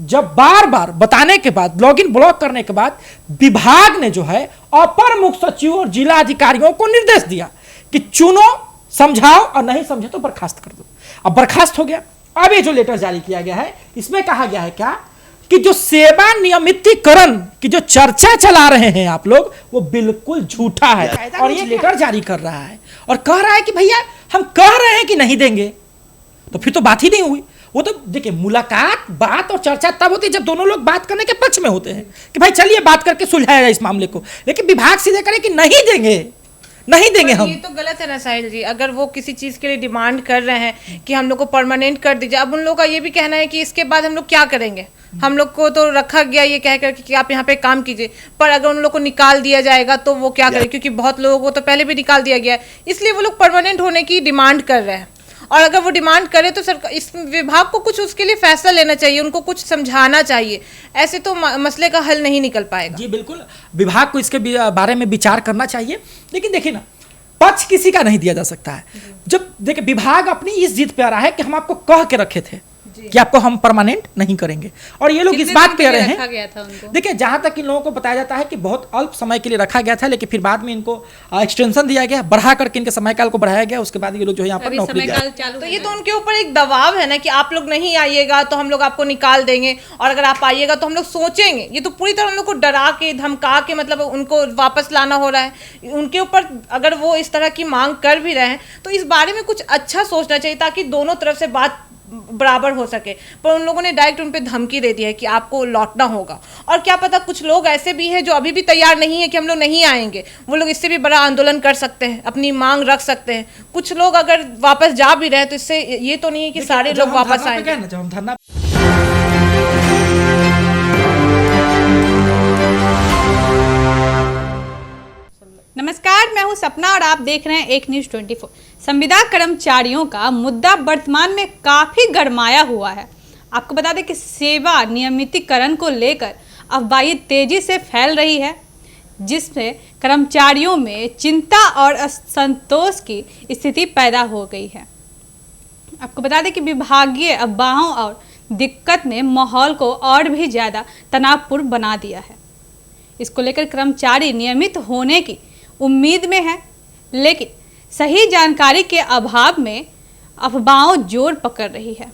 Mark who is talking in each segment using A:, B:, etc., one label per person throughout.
A: जब बार बार बताने के बाद, लॉगिन ब्लॉक करने के बाद विभाग ने जो है अपर मुख्य सचिव और जिला अधिकारियों को निर्देश दिया कि चुनो, समझाओ और नहीं समझे तो बर्खास्त कर दो। अब बर्खास्त हो गया। अब ये जो लेटर जारी किया गया है इसमें कहा गया है क्या कि जो सेवा नियमितीकरण की जो चर्चा चला रहे हैं आप लोग वो बिल्कुल झूठा है। और ये लेटर जारी कर रहा है और कह रहा है कि भैया हम कह रहे हैं कि नहीं देंगे, तो फिर तो बात ही नहीं हुई। वो तो देखिए मुलाकात, बात और चर्चा तब होती है जब दोनों लोग बात करने के पक्ष में होते हैं कि भाई चलिए बात करके सुलझाया जाए इस मामले को। लेकिन विभाग सीधे करे कि नहीं देंगे, नहीं देंगे हम।
B: ये तो गलत है ना साहिल जी। अगर वो किसी चीज के लिए डिमांड कर रहे हैं कि हम लोग को परमानेंट कर दीजिए, अब उन लोग का ये भी कहना है कि इसके बाद हम लोग क्या करेंगे। हम लोग को तो रखा गया ये कह कर कि आप यहाँ पे काम कीजिए, पर अगर उन लोग को निकाल दिया जाएगा तो वो क्या करें, क्योंकि बहुत लोगों को तो पहले भी निकाल दिया गया है, इसलिए वो लोग परमानेंट होने की डिमांड कर रहे हैं। और अगर वो डिमांड करे तो सरकार, इस विभाग को कुछ उसके लिए फैसला लेना चाहिए, उनको कुछ समझाना चाहिए। ऐसे तो मसले का हल नहीं निकल पाएगा।
A: जी बिल्कुल, विभाग को इसके बारे में विचार करना चाहिए। लेकिन देखिए ना, पक्ष किसी का नहीं दिया जा सकता है। जब देखिए विभाग अपनी इस जिद पे आ रहा है कि हम आपको कह के रखे थे कि आपको हम परमानेंट नहीं करेंगे, और ये लोग इस बात पे आ रहे हैं। देखिए जहां तक इन लोगों को बताया जाता है कि बहुत अल्प समय के लिए रखा गया था, लेकिन फिर बाद में इनको एक्सटेंशन दिया गया, बढ़ा करके इनके समय काल को बढ़ाया गया। उसके बाद ये लोग जो है यहाँ पर नौकरी
B: तो ये तो उनके ऊपर एक दबाव है ना कि आप लोग नहीं आइएगा तो हम लोग आपको निकाल देंगे, और अगर आप आइएगा तो हम लोग सोचेंगे। ये तो पूरी तरह हम लोग को डरा के, धमका के, मतलब उनको वापस लाना हो रहा है उनके ऊपर। अगर वो इस तरह की मांग कर भी रहे हैं तो इस बारे में कुछ अच्छा सोचना चाहिए ताकि दोनों तरफ से बात बराबर हो सके। पर उन लोगों ने डायरेक्ट उन पे धमकी दे दी है कि आपको लौटना होगा। और क्या पता कुछ लोग ऐसे भी हैं जो अभी भी तैयार नहीं है कि हम लोग नहीं आएंगे, वो लोग इससे भी बड़ा आंदोलन कर सकते हैं, अपनी मांग रख सकते हैं। कुछ लोग अगर वापस जा भी रहे तो इससे ये तो नहीं है कि सारे लोग वापस आएंगे।
C: नमस्कार, मैं हूं सपना और आप देख रहे हैं एक न्यूज़ 24। संविदा कर्मचारियों का मुद्दा वर्तमान में काफ़ी गरमाया हुआ है। आपको बता दें कि सेवा नियमितीकरण को लेकर अफवाहें तेज़ी से फैल रही है, जिससे कर्मचारियों में चिंता और असंतोष की स्थिति पैदा हो गई है। आपको बता दें कि विभागीय अफवाहों और दिक्कत ने माहौल को और भी ज़्यादा तनावपूर्ण बना दिया है। इसको लेकर कर्मचारी नियमित होने की उम्मीद में है, लेकिन सही जानकारी के अभाव में अफवाहों जोर पकड़ रही है।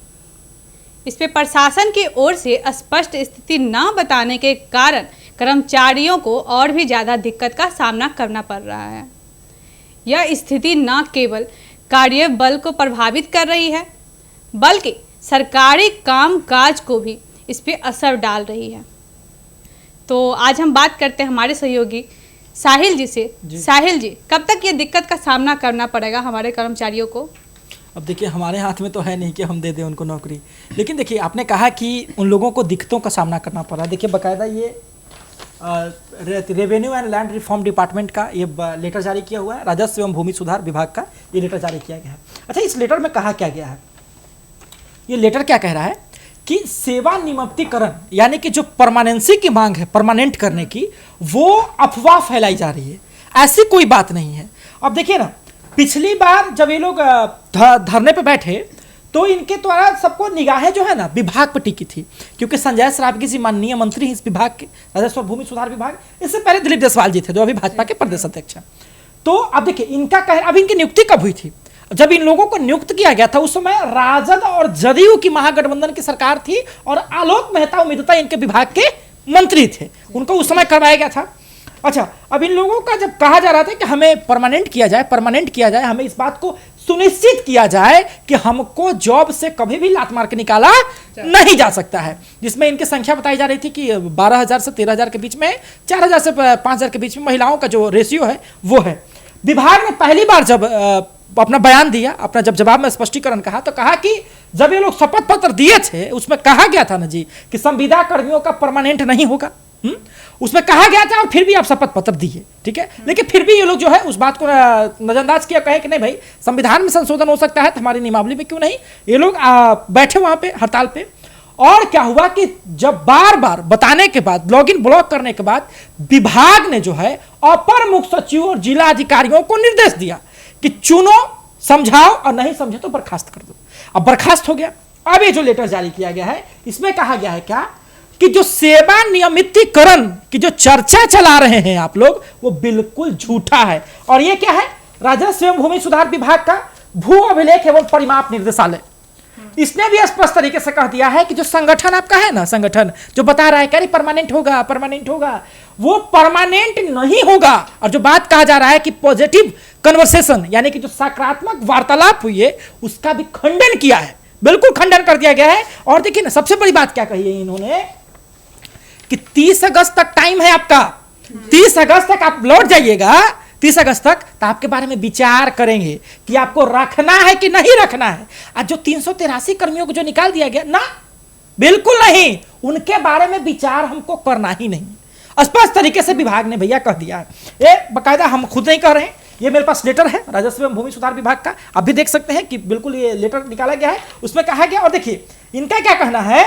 C: इस पे प्रशासन की ओर से स्पष्ट स्थिति न बताने के कारण कर्मचारियों को और भी ज़्यादा दिक्कत का सामना करना पड़ रहा है। यह स्थिति न केवल कार्यबल को प्रभावित कर रही है, बल्कि सरकारी कामकाज को भी इस पे असर डाल रही है। तो आज हम बात करते हैं हमारे सहयोगी साहिल जी से। साहिल जी, कब तक ये दिक्कत का सामना करना पड़ेगा हमारे कर्मचारियों को?
A: अब देखिए हमारे हाथ में तो है नहीं कि हम दे दें उनको नौकरी, लेकिन देखिए आपने कहा कि उन लोगों को दिक्कतों का सामना करना पड़ रहा है। देखिए बाकायदा ये revenue and land reform department का ये लेटर जारी किया हुआ है, राजस्व एवं भूमि सुधार विभाग का ये लेटर जारी किया गया है। अच्छा, इस लेटर में कहा क्या गया है? ये लेटर क्या कह रहा है कि सेवा नियमितीकरण यानी कि जो परमानेंसी की मांग है, परमानेंट करने की, वो अफवाह फैलाई जा रही है। ऐसी कोई बात नहीं है। अब देखिए ना, पिछली बार जब ये लोग धरने पे बैठे तो इनके द्वारा सबको निगाहें जो है ना विभाग पर टिकी थी, क्योंकि संजय सरावगी जी माननीय मंत्री इस विभाग के, राजस्व और भूमि सुधार विभाग। इससे पहले दिलीप जायसवाल जी थे जो अभी भाजपा के प्रदेश अध्यक्ष हैं। तो अब देखिए इनका अब इनकी नियुक्ति कब हुई थी? जब इन लोगों को नियुक्त किया गया था उस समय राजद और जदयू की महागठबंधन की सरकार थी और आलोक मेहता उम्मीदता इनके विभाग के मंत्री थे, उनको उस समय करवाया गया था। अच्छा, अब इन लोगों का जब कहा जा रहा था कि हमें परमानेंट किया जाए, हमें इस बात को सुनिश्चित किया जाए कि हमको जॉब से कभी भी लात मार के निकाला नहीं जा सकता है, जिसमें इनकी संख्या बताई जा रही थी कि 12,000 से 13,000 के बीच में, 4,000 से 5,000 के बीच में महिलाओं का जो रेशियो है वो है। विभाग ने पहली बार जब अपना बयान दिया, अपना जब जवाब में स्पष्टीकरण कहा, तो कहा कि जब ये लोग शपथ पत्र दिए थे उसमें कहा गया था ना जी कि संविदा कर्मियों का परमानेंट नहीं होगा। उसमें कहा गया था और फिर भी आप शपथ पत्र दिए, ठीक है। लेकिन फिर भी ये लोग जो है उस बात को नजरअंदाज किया, कहे कि नहीं भाई संविधान में संशोधन हो सकता है तो हमारी नियमावली में क्यों नहीं। ये लोग बैठे वहां पे हड़ताल पे। और क्या हुआ कि जब बार बार बताने के बाद, लॉगिन ब्लॉक करने के बाद विभाग ने जो है अपर मुख्य सचिव और जिला अधिकारियों को निर्देश दिया कि चुनो, समझाओ और नहीं समझे तो बर्खास्त कर दो। अब बर्खास्त हो गया। अब ये जो लेटर जारी किया गया है इसमें कहा गया है क्या कि जो सेवा नियमितीकरण की जो चर्चा चला रहे हैं आप लोग वो बिल्कुल झूठा है। और ये क्या है, राजस्व एवं भूमि सुधार विभाग का भू अभिलेख एवं परिमाप निर्देशालय, इसने भी स्पष्ट तरीके से कह दिया है कि जो संगठन आपका है ना, संगठन जो बता रहा है कि परमानेंट होगा परमानेंट होगा, वो परमानेंट नहीं होगा। और जो बात कहा जा रहा है कि पॉजिटिव कन्वर्सेशन यानी कि जो सकारात्मक वार्तालाप हुई है उसका भी खंडन किया है, बिल्कुल खंडन कर दिया गया है। और देखिए ना, सबसे बड़ी बात क्या कही है इन्होंने कि 30 अगस्त तक टाइम है आपका, 30 अगस्त तक आप लौट जाइएगा, 30 अगस्त तक तो आपके बारे में विचार करेंगे कि आपको रखना है कि नहीं रखना है। आज जो 383 कर्मियों को जो निकाल दिया गया ना, बिल्कुल नहीं, उनके बारे में विचार हमको करना ही नहीं। स्पष्ट तरीके से विभाग ने भैया कह दिया है, ये बकायदा हम खुद नहीं कह रहे हैं, ये मेरे पास लेटर है राजस्व एवं भूमि सुधार विभाग का, आप भी देख सकते हैं कि बिल्कुल ये लेटर निकाला गया है, उसमें कहा गया। और देखिए इनका क्या कहना है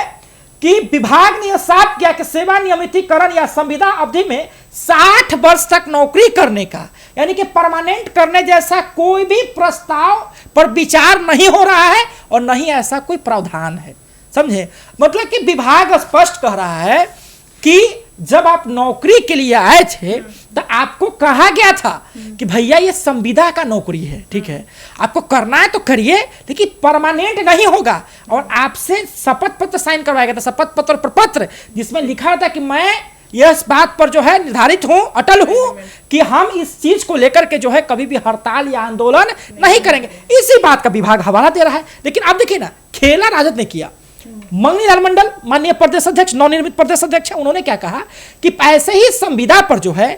A: कि विभाग ने यह साफ किया कि सेवा नियमितीकरण या संविदा अवधि में 60 वर्ष तक नौकरी करने का यानी कि परमानेंट करने जैसा कोई भी प्रस्ताव पर विचार नहीं हो रहा है और नहीं ऐसा कोई प्रावधान है। समझे, मतलब कि विभाग स्पष्ट कह रहा है कि जब आप नौकरी के लिए आए थे तो आपको कहा गया था कि भैया ये संविदा का नौकरी है, ठीक है, आपको करना है तो करिए, लेकिन परमानेंट नहीं होगा। और आपसे शपथ पत्र साइन करवाया गया था, शपथ पत्र और प्रपत्र, जिसमें लिखा था कि मैं इस बात पर जो है निर्धारित हूं, अटल हूं कि हम इस चीज को लेकर के जो है कभी भी हड़ताल या आंदोलन नहीं करेंगे। इसी बात का विभाग हवाला दे रहा है। लेकिन अब देखिए ना, खेला राजद ने किया। मंगनी लाल मंडल माननीय प्रदेश अध्यक्ष, नवनिर्मित प्रदेश अध्यक्ष, उन्होंने क्या कहा कि ऐसे ही संविदा पर जो है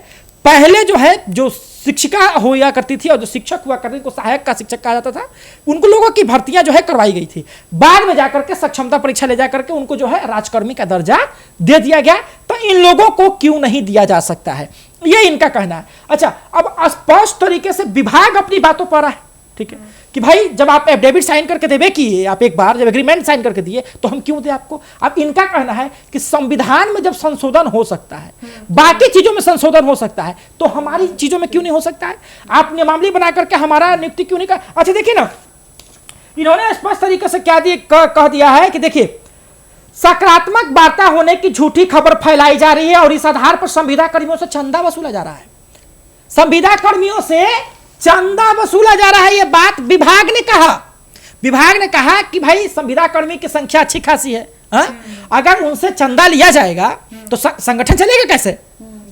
A: पहले जो है जो शिक्षिका हुआ करती थी और जो शिक्षक हुआ करती थी को सहायक का शिक्षक कहा जाता था, उनको लोगों की भर्तियां जो है करवाई गई थी। बाद में जाकर के सक्षमता परीक्षा ले जाकर के उनको जो है राजकर्मी का दर्जा दे दिया गया। तो इन लोगों को क्यों नहीं दिया जा सकता है, ये इनका कहना है। अच्छा, अब स्पष्ट तरीके से विभाग अपनी बातों पर है, ठीक है, कि भाई जब आप एफिडेविट साइन करके देवे किए, आप एक बार जब एग्रीमेंट साइन करके दिए तो हम क्यों दे आपको। अब इनका कहना है कि संविधान में जब संशोधन हो सकता है, बाकी चीजों में संशोधन हो सकता है, तो हमारी चीजों में क्यों नहीं हो सकता है। आप नियमावली बना करके हमारा नियुक्ति क्यों नहीं कर। अच्छा देखिए ना, इन्होंने स्पष्ट तरीके से क्या कह दिया है कि देखिए सकारात्मक वार्ता होने की झूठी खबर फैलाई जा रही है और इस आधार पर संविदा कर्मियों से चंदा वसूला जा रहा है। संविदा कर्मियों से चंदा वसूला जा रहा है, यह बात विभाग ने कहा। विभाग ने कहा कि भाई संविदा कर्मी की संख्या अच्छी खासी है, अगर उनसे चंदा लिया जाएगा तो संगठन चलेगा कैसे,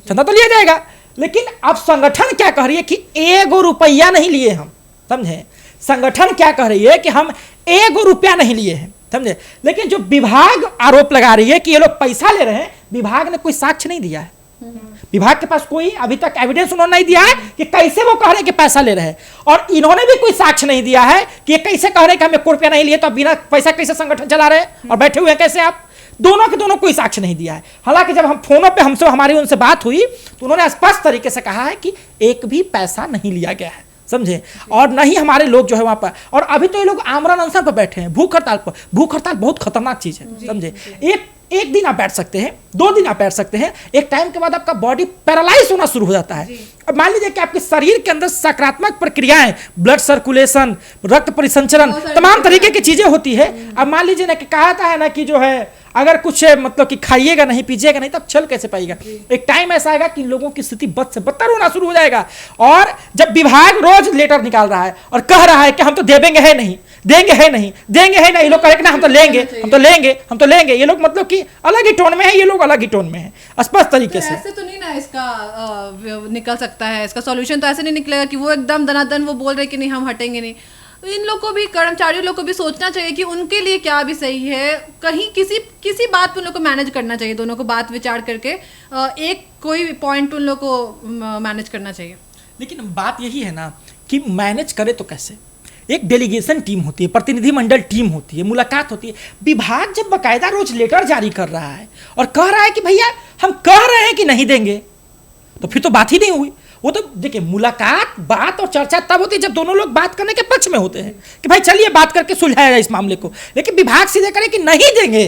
A: चंदा तो लिया जाएगा। लेकिन अब संगठन क्या कह रही है कि 1 रुपया नहीं लिए हम, समझे, संगठन क्या कह रही है कि हम 1 रुपया नहीं लिए हैं, समझे। लेकिन जो विभाग आरोप लगा रही है कि ये लोग पैसा ले रहे हैं, विभाग ने कोई साक्ष्य नहीं दिया है। विभाग के पास कोई अभी तक एविडेंस उन्होंने नहीं दिया है कि कैसे वो कह रहे हैं कि पैसा ले रहे हैं, और इन्होंने भी कोई साक्ष्य नहीं दिया है कि ये कैसे कह रहे हैं कि हम 1 रुपया नहीं लिए तो बिना पैसा कैसे संगठन चला रहे हैं और बैठे हुए हैं कैसे आप। दोनों के दोनों कोई साक्ष्य नहीं दिया है। हालांकि जब हम फोनों पे हमारी उनसे बात हुई तो उन्होंने स्पष्ट तरीके से कहा है कि एक भी पैसा नहीं लिया गया है, समझे, और नहीं हमारे लोग जो है वहां पर। और अभी तो ये लोग आमरण अनशन पर बैठे हैं, भूख हड़ताल पर। भूख हड़ताल बहुत खतरनाक चीज है, समझे। एक दिन आप बैठ सकते हैं, 2 दिन आप बैठ सकते हैं, एक टाइम के बाद आपका बॉडी पैरालाइज होना शुरू हो जाता है। अब मान लीजिए कि आपके शरीर के अंदर सकारात्मक प्रक्रियाएं, ब्लड सर्कुलेशन, रक्त परिसंचरण, तमाम तरीके की चीजें होती है। अब मान लीजिए ना कि कहा था है ना कि जो है अगर कुछ मतलब कि खाइएगा नहीं पीजिएगा नहीं तब चल कैसे पाएगा। एक टाइम ऐसा आएगा कि लोगों की स्थिति बद से बदतर होना शुरू हो जाएगा। और जब विभाग रोज लेटर निकाल रहा है और कह रहा है कि हम तो देंगे है नहीं, देंगे है नहीं, देंगे है नहीं, लोग कह रहे ना हम तो लेंगे, हम तो लेंगे, हम तो लेंगे, ये लोग मतलब कि अलग ही टोन में है, ये लोग अलग ही टोन में है, स्पष्ट तरीके से।
D: ऐसे तो नहीं ना इसका निकल सकता है, इसका सॉल्यूशन तो ऐसे नहीं निकलेगा कि वो एकदम दनादन वो बोल रहे कि नहीं हम हटेंगे नहीं। इन लोग को भी, कर्मचारियों लोग को भी सोचना चाहिए कि उनके लिए क्या भी सही है। कहीं किसी बात पे उन लोग को मैनेज करना चाहिए, दोनों को बात विचार करके एक कोई पॉइंट उन लोग को मैनेज करना चाहिए।
A: लेकिन बात यही है ना कि मैनेज करे तो कैसे। एक डेलीगेशन टीम होती है, प्रतिनिधिमंडल टीम होती है, मुलाकात होती है। विभाग जब बकायदा रोज लेटर जारी कर रहा है और कह रहा है कि भैया हम कह रहे हैं कि नहीं देंगे, तो फिर तो बात ही नहीं हुई। वो तो देखिए मुलाकात, बात और चर्चा तब होती है जब दोनों लोग बात करने के पक्ष में होते हैं कि भाई चलिए बात करके सुलझाया जाए इस मामले को। लेकिन विभाग सीधे करे कि नहीं देंगे,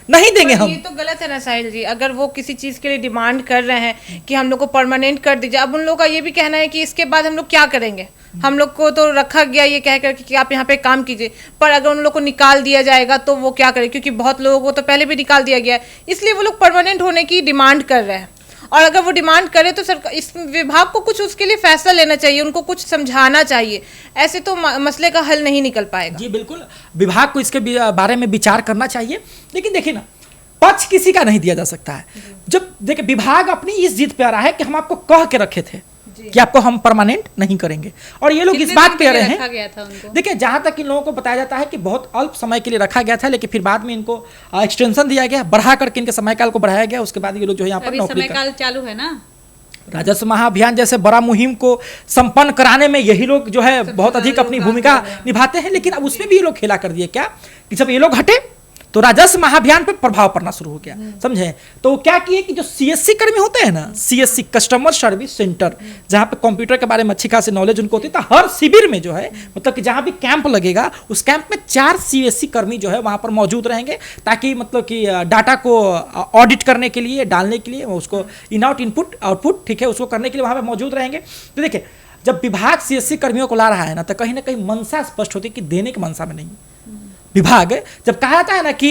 A: नहीं देंगे हम।
B: ये तो गलत है ना साहिल जी। अगर वो किसी चीज के लिए डिमांड कर रहे हैं कि हम लोग को परमानेंट कर दीजिए, अब उन लोगों का ये भी कहना है कि इसके बाद हम लोग क्या करेंगे। हम लोग को तो रखा गया ये कह करके कि आप यहाँ पे काम कीजिए, पर अगर उन लोग को निकाल दिया जाएगा तो वो क्या करें, क्योंकि बहुत लोगों को तो पहले भी निकाल दिया गया है, इसलिए वो लोग परमानेंट होने की डिमांड कर रहे हैं। और अगर वो डिमांड करे तो सरकार, इस विभाग को कुछ उसके लिए फैसला लेना चाहिए, उनको कुछ समझाना चाहिए, ऐसे तो मसले का हल नहीं निकल पाएगा।
A: जी बिल्कुल, विभाग को इसके बारे में विचार करना चाहिए। लेकिन देखिए ना, पक्ष किसी का नहीं दिया जा सकता है। जब देखिए विभाग अपनी इस जिद पे आ रहा है कि हम आपको कह के रखे थे कि आपको हम परमानेंट नहीं करेंगे, और ये लोग इस बात पे आ रहे हैं। देखिए जहां तक इन लोगों को बताया जाता है कि बहुत अल्प समय के लिए रखा गया था, लेकिन फिर बाद में इनको एक्सटेंशन दिया गया, बढ़ा करके इनके समय काल को बढ़ाया गया। उसके बाद ये लोग जो है यहाँ पर नौकरी
C: काल चालू है ना,
A: राजस्व महाअभियान जैसे बड़ा मुहिम को संपन्न कराने में यही लोग जो है बहुत अधिक अपनी भूमिका निभाते हैं। लेकिन अब उसमें भी ये लोग खेला कर दिए क्या कि जब ये लोग हटे तो राजस्व महाअभियान पर प्रभाव पड़ना शुरू हो गया, समझे। तो क्या किए कि जो सीएससी कर्मी होते हैं ना, सीएससी कस्टमर सर्विस सेंटर, जहां पे कंप्यूटर के बारे में अच्छी खासी नॉलेज उनको होती है, तो हर शिविर में जो है मतलब कि जहां भी कैंप लगेगा उस कैंप में 4 सीएससी कर्मी जो है वहां पर मौजूद रहेंगे, ताकि मतलब कि डाटा को ऑडिट करने के लिए, डालने के लिए, उसको इन आउट इनपुट आउटपुट, ठीक है, उसको करने के लिए वहां पर मौजूद रहेंगे। तो देखिए जब विभाग सीएससी कर्मियों को ला रहा है ना कहीं मंशा स्पष्ट होती है कि देने की मंशा में नहीं। विभाग जब कहा जाता है ना कि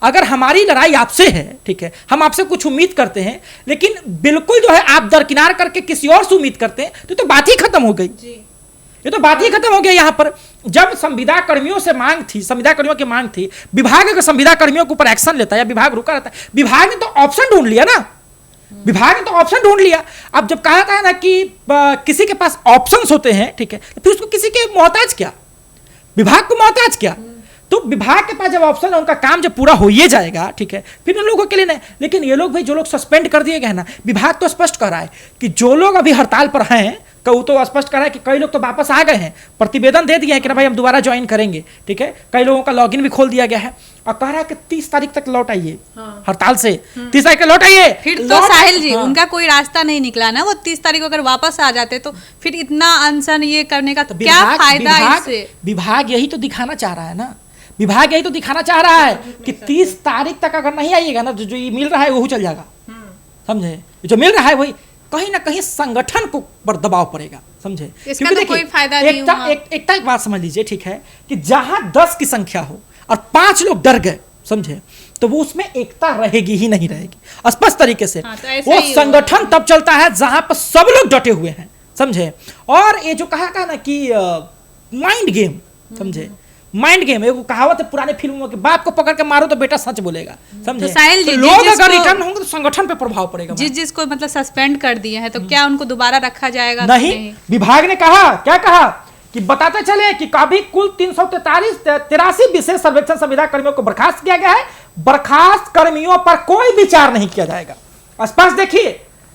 A: अगर हमारी लड़ाई आपसे है, ठीक है, हम आपसे कुछ उम्मीद करते हैं, लेकिन बिल्कुल जो है आप दरकिनार करके किसी और से उम्मीद करते हैं, तो बात ही खत्म हो गई। ये तो बात ही खत्म हो गया। यहाँ पर जब संविदा कर्मियों से मांग थी, संविदा कर्मियों की मांग थी, विभाग अगर संविदा कर्मियों के ऊपर एक्शन लेता है या विभाग रुका रहता है, विभाग ने तो ऑप्शन ढूंढ लिया ना, विभाग ने तो ऑप्शन ढूंढ लिया। अब जब कहा था ना कि किसी के पास ऑप्शंस होते हैं, ठीक है, तो फिर उसको किसी के मोहताज क्या, विभाग को मोहताज क्या। तो विभाग के पास जब ऑप्शन है, उनका काम जब पूरा हो ही जाएगा, ठीक है, फिर उन लोगों के लिए नहीं। लेकिन ये लोग भाई जो लोग सस्पेंड कर दिए गए ना, विभाग तो स्पष्ट कर रहा है कि जो लोग अभी हड़ताल पर हैं, वो तो स्पष्ट कर रहा है कि कई लोग तो वापस आ गए हैं, प्रतिवेदन दे दिया है कि ना भाई हम दोबारा ज्वाइन करेंगे, ठीक है। कई लोगों का लॉगिन भी खोल दिया गया है और कह रहा है कि 30 तारीख तक लौट आइए, हड़ताल से 30 तारीख तक लौट आइए।
C: फिर तो साहिल जी उनका कोई रास्ता नहीं निकला ना, वो 30 तारीख को अगर वापस आ जाते तो फिर इतना अनशन ये करने का क्या फायदा इससे।
A: विभाग यही तो दिखाना चाह रहा है ना, विभाग यही तो दिखाना चाह रहा है कि 30 तारीख तक अगर नहीं आइएगा ना, जो ये मिल रहा है वो चल जाएगा, समझे। जो मिल रहा है वही कहीं ना कहीं संगठन को पर दबाव पड़ेगा, समझे।
C: क्योंकि तो कोई फायदा नहीं हुआ।
A: एक बात समझ लीजिए, ठीक है, कि जहां 10 की संख्या हो और 5 लोग डर गए, समझे, तो वो उसमें एकता रहेगी ही नहीं रहेगी स्पष्ट तरीके से।
C: तो
A: वो संगठन तब चलता है जहां पर सब लोग डटे हुए हैं, समझे। और ये जो कहा ना कि माइंड गेम, समझे, माइंड गेम, एक कहावत है पुराने फिल्मों के, बाप को पकड़ के मारो तो बेटा सच बोलेगा, समझे।
C: तो साहिल जी,
A: लोग अगर रिटर्न होंगे तो संगठन पे प्रभाव पड़ेगा।
C: जिसको मतलब सस्पेंड कर दिए हैं, तो क्या उनको दोबारा रखा जाएगा?
A: नहीं, विभाग ने कहा, क्या कहा कि बताते चले कि कभी कुल 383 विशेष सर्वेक्षण संविदा कर्मियों को बर्खास्त किया गया है, बर्खास्त कर्मियों पर कोई विचार नहीं किया जाएगा। स्पष्ट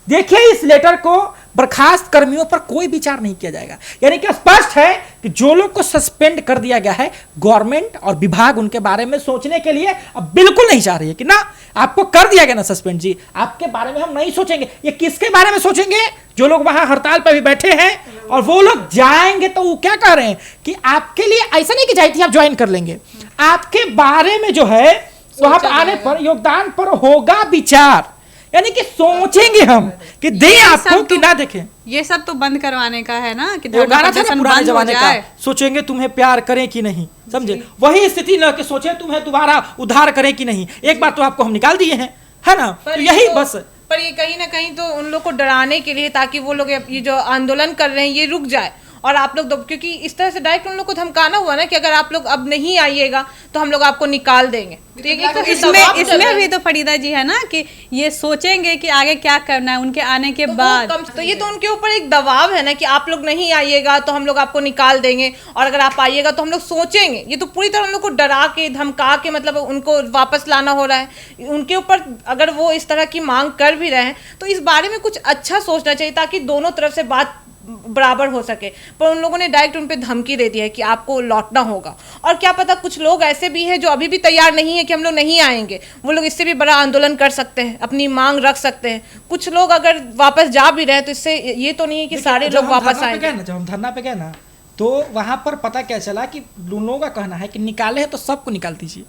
A: देखिए इस लेटर को, बर्खास्त कर्मियों पर कोई विचार नहीं किया जाएगा। यानी कि स्पष्ट है कि जो लोग को सस्पेंड कर दिया गया है, गवर्नमेंट और विभाग उनके बारे में सोचने के लिए अब बिल्कुल नहीं चाह रही है कि ना आपको कर दिया गया ना सस्पेंड, जी आपके बारे में हम नहीं सोचेंगे। ये किसके बारे में सोचेंगे? जो लोग वहां हड़ताल पर भी बैठे हैं, और वो लोग जाएंगे तो वो क्या कह रहे हैं कि आपके लिए ऐसा नहीं कि जाइए आप ज्वाइन कर लेंगे, आपके बारे में जो है वहां पर आने पर, योगदान पर होगा विचार। यानी कि सोचेंगे हम कि दें आपको कि ना देखें।
C: ये सब तो बंद करवाने का है ना, कि
A: गाना था ना पुराने जमाने का, सोचेंगे तुम्हें प्यार करें कि नहीं, समझे। वही स्थिति न कि सोचे तुम्हें दोबारा उद्धार करें कि नहीं। एक बार तो आपको हम निकाल दिए हैं, है ना, तो यही बस।
B: पर ये कहीं ना कहीं तो उन लोग को डराने के लिए, ताकि वो लोग ये जो आंदोलन कर रहे हैं ये रुक जाए, और आप लोग क्योंकि इस तरह से डायरेक्ट उन लोग को धमकाना हुआ ना कि अगर आप लोग अब नहीं आइएगा तो हम लोग आपको निकाल देंगे।
C: तो इसमें भी तो फरीदा जी है ना कि ये सोचेंगे कि आगे क्या करना है उनके आने के बाद।
B: तो ये तो उनके ऊपर एक दबाव है ना कि आप लोग नहीं आइएगा तो हम लोग आपको निकाल देंगे, और अगर आप आइएगा तो हम लोग सोचेंगे। ये तो पूरी तरह उन लोग को डरा के धमका के मतलब उनको वापस लाना हो रहा है उनके ऊपर। अगर वो इस तरह की मांग कर भी रहे हैं तो इस बारे में कुछ अच्छा सोचना चाहिए, ताकि दोनों तरफ से बात बराबर हो सके। पर उन लोगों ने डायरेक्ट उन पे धमकी दे दी है कि आपको लौटना होगा। और क्या पता कुछ लोग ऐसे भी हैं जो अभी भी तैयार नहीं है कि हम लोग नहीं आएंगे, वो लोग इससे भी बड़ा आंदोलन कर सकते हैं, अपनी मांग रख सकते हैं। कुछ लोग अगर वापस जा भी रहे तो इससे ये तो नहीं है कि सारे लोग वापस आएंगे।
A: जब हम धरना पे गए ना तो वहां पर पता क्या चला कि लोगों का कहना है कि निकाले हैं तो सबको निकाल दीजिए,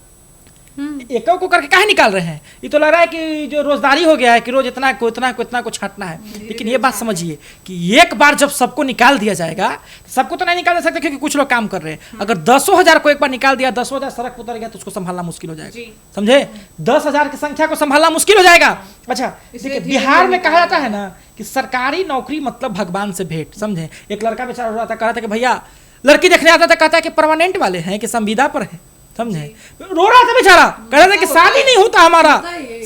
A: एक को करके काहे निकाल रहे हैं? ये तो लग रहा है कि जो रोजगारी हो गया है कि रोज इतना को छांटना है। लेकिन ये बात समझिए कि एक बार जब सबको निकाल दिया जाएगा, सबको तो नहीं निकाल दे सकते क्योंकि कुछ लोग काम कर रहे हैं। अगर 10,000 को एक बार निकाल दिया, 10,000 सड़क पर उतर गया तो उसको संभालना मुश्किल हो जाएगा, समझे? 10,000 की संख्या को संभालना मुश्किल हो जाएगा। अच्छा देखिए, बिहार में कहा जाता है ना कि सरकारी नौकरी मतलब भगवान से भेंट, समझे? एक लड़का बेचारा रहा था, कह रहा था कि भैया लड़की देखने आता था, कहता है कि परमानेंट वाले हैं कि संविदा पर है, समझे? रो रहा था बेचारा, कह रहा था कि शादी नहीं होता हमारा,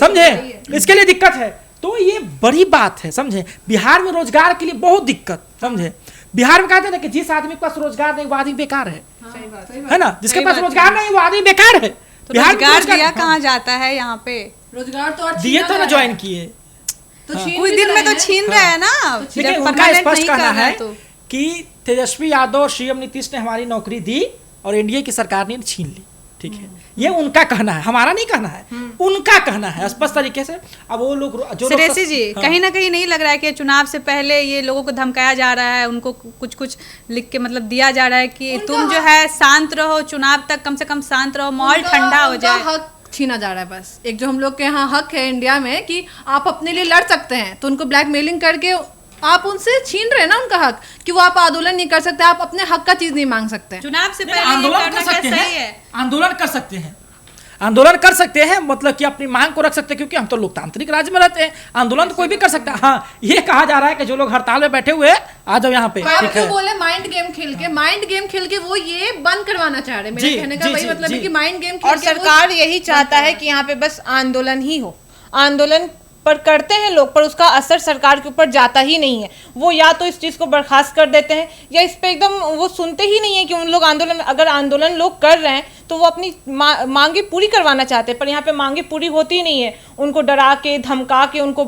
A: समझे? इसके लिए दिक्कत है। तो ये बड़ी बात है, समझे? बिहार में रोजगार के लिए बहुत दिक्कत, समझे? बिहार में कहते हैं कि जिस आदमी के पास रोजगार नहीं वो आदमी बेकार है ना? जिसके पास रोजगार नहीं वो आदमी बेकार है।
C: तो रोजगार दिया कहाँ जाता है यहाँ पे?
D: रोजगार तो
A: दिए तो ना ज्वाइन किए,
D: तो
C: कुछ दिन में तो छीन रहे हैं ना।
A: देखिए उनका स्पष्ट कहना है कि तेजस्वी यादव और सीएम नीतीश ने हमारी नौकरी दी और एनडीए की सरकार ने छीन ली, ठीक है? ये उनका कहना है, हमारा नहीं कहना है, उनका कहना है स्पष्ट तरीके से। अब वो लोग जो
C: सुरेशी जी, कहीं ना कहीं नहीं लग रहा है कि चुनाव से पहले ये लोगों को धमकाया जा रहा है, उनको कुछ लिख के मतलब दिया जा रहा है कि तुम जो है शांत रहो, चुनाव तक कम से कम शांत रहो, माहौल ठंडा हो जाए।
D: हक छीना जा रहा है बस। एक जो हम लोग के यहाँ हक है इंडिया में कि आप अपने लिए लड़ सकते हैं, तो उनको ब्लैकमेलिंग करके आप उनसे छीन रहे हैं ना उनका हक, कि वो आप आंदोलन नहीं कर सकते, आप अपने हक का चीज नहीं मांग सकते।
C: चुनाव से पहले
A: आंदोलन कर सकते हैं, आंदोलन कर सकते हैं, आंदोलन कर सकते हैं, मतलब कि अपनी मांग को रख सकते हैं, क्योंकि हम तो लोकतांत्रिक राज्य में रहते हैं। आंदोलन तो कोई भी कर सकता है। हाँ, ये कहा जा रहा है कि जो लोग हड़ताल में बैठे हुए हैं आ जाओ यहाँ पे,
D: आप क्यों बोले माइंड गेम खेल के वो ये बंद करवाना चाह रहे हैं। मेरे कहने का वही मतलब है कि माइंड गेम खेल
B: और सरकार यही चाहता है कि यहाँ पे बस आंदोलन ही हो। आंदोलन पर करते हैं लोग, पर उसका असर सरकार के ऊपर जाता ही नहीं है। वो या तो इस चीज़ को बर्खास्त कर देते हैं या इस पे एकदम वो सुनते ही नहीं है कि उन लोग आंदोलन, अगर आंदोलन लोग कर रहे हैं तो वो अपनी मांगे पूरी करवाना चाहते हैं, पर यहाँ पे मांगे पूरी होती ही नहीं है। उनको डरा के धमका के उनको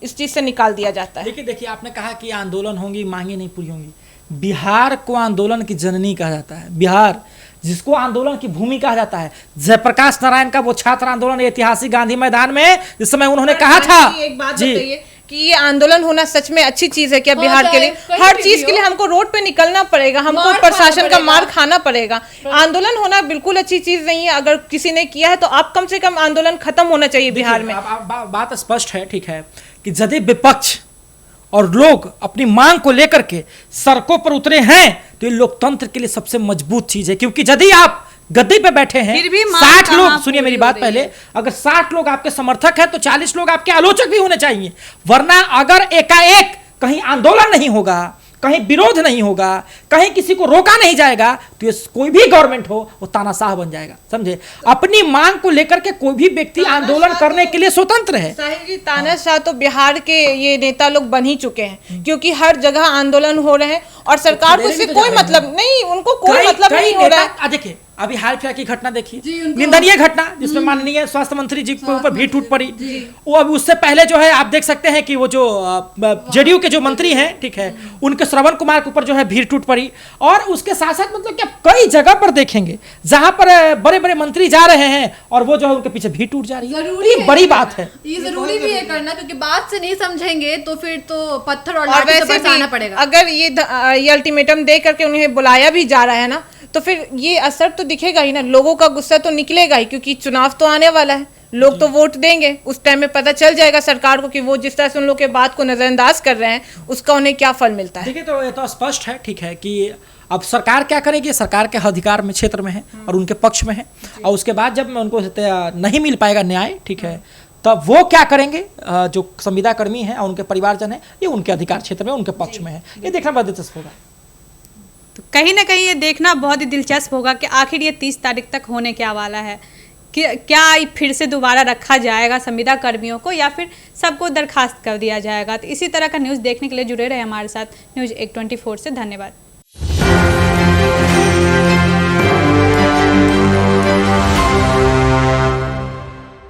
B: इस चीज़ से निकाल दिया जाता है।
A: देखिए आपने कहा कि आंदोलन होंगी, मांगे नहीं पूरी होंगी। बिहार को आंदोलन की जननी कहा जाता है। बिहार जिसको आंदोलन की भूमि कहा जाता है, जयप्रकाश नारायण का वो छात्र आंदोलन ऐतिहासिक गांधी मैदान में जिस समय उन्होंने कहा था।
B: एक बात बताइए कि ये आंदोलन होना सच में अच्छी चीज है क्या बिहार के लिए? हर चीज के लिए हमको रोड पे निकलना पड़ेगा, हमको प्रशासन का मार खाना पड़ेगा। आंदोलन होना बिल्कुल अच्छी चीज नहीं है। अगर किसी ने किया है तो आप कम से कम आंदोलन खत्म होना चाहिए बिहार में।
A: बात स्पष्ट है, ठीक है, कि यदि विपक्ष और लोग अपनी मांग को लेकर के सड़कों पर उतरे हैं तो ये लोकतंत्र के लिए सबसे मजबूत चीज है। क्योंकि यदि आप गद्दी पे बैठे हैं, 60 लोग, सुनिए मेरी बात पहले, अगर 60 लोग आपके समर्थक हैं तो 40 लोग आपके आलोचक भी होने चाहिए। वरना अगर एकाएक कहीं आंदोलन नहीं होगा, कहीं विरोध नहीं होगा, कहीं किसी को रोका नहीं जाएगा तो ये कोई भी गवर्नमेंट हो वो तानाशाह बन जाएगा, समझे? अपनी मांग को लेकर के कोई भी व्यक्ति आंदोलन करने के लिए स्वतंत्र है।
B: साहिल जी, तानाशाह तो बिहार के ये नेता लोग बन ही चुके हैं, क्योंकि हर जगह आंदोलन हो रहे हैं और सरकार को इससे कोई मतलब नहीं, उनको कोई मतलब नहीं हो रहा है।
A: देखिए अभी हाल फिलहाल की घटना देखिए, निंदनीय घटना जिसमें माननीय स्वास्थ्य मंत्री जी के ऊपर भीड़ टूट पड़ी। वो अभी उससे पहले जो है आप देख सकते हैं कि वो जो जेडीयू के जो मंत्री हैं, ठीक है, उनके श्रवण कुमार के ऊपर जो है भीड़ टूट पड़ी। और उसके साथ साथ मतलब कि आप कई जगह पर देखेंगे जहां पर बड़े बड़े मंत्री जा रहे हैं और वो जो है उनके पीछे भीड़ टूट जा रही है। ये बड़ी बात है,
D: ये जरूरी भी है करना, क्योंकि बात से नहीं समझेंगे तो फिर तो पत्थर और लाठी से बरसाना पड़ेगा।
B: अगर ये अल्टीमेटम दे करके उन्हें बुलाया भी जा रहा है ना, तो फिर ये असर तो दिखेगा ही ना, लोगों का गुस्सा तो निकलेगा ही, क्योंकि चुनाव तो आने वाला है, लोग तो वोट देंगे। उस टाइम में पता चल जाएगा सरकार को कि वो जिस तरह से उन लोग के बात को नजरअंदाज कर रहे हैं उसका उन्हें क्या फल मिलता है।
A: देखिए तो ये तो स्पष्ट है, ठीक है, कि अब सरकार क्या करेगी, सरकार के अधिकार में क्षेत्र में है और उनके पक्ष में है। और उसके बाद जब उनको नहीं मिल पाएगा न्याय, ठीक है, तब वो क्या करेंगे, जो संविदा कर्मी है और उनके परिवारजन है, ये उनके अधिकार क्षेत्र में उनके पक्ष में है। ये देखना बहुत दिलचस्प होगा।
C: तो कहीं ना कहीं ये देखना बहुत ही दिलचस्प होगा कि आखिर ये 30 तारीख तक होने क्या वाला है, कि क्या फिर से दोबारा रखा जाएगा संविदा कर्मियों को या फिर सबको दरखास्त कर दिया जाएगा। तो इसी तरह का न्यूज़ देखने के लिए जुड़े रहे हमारे साथ न्यूज़ 124 से। धन्यवाद।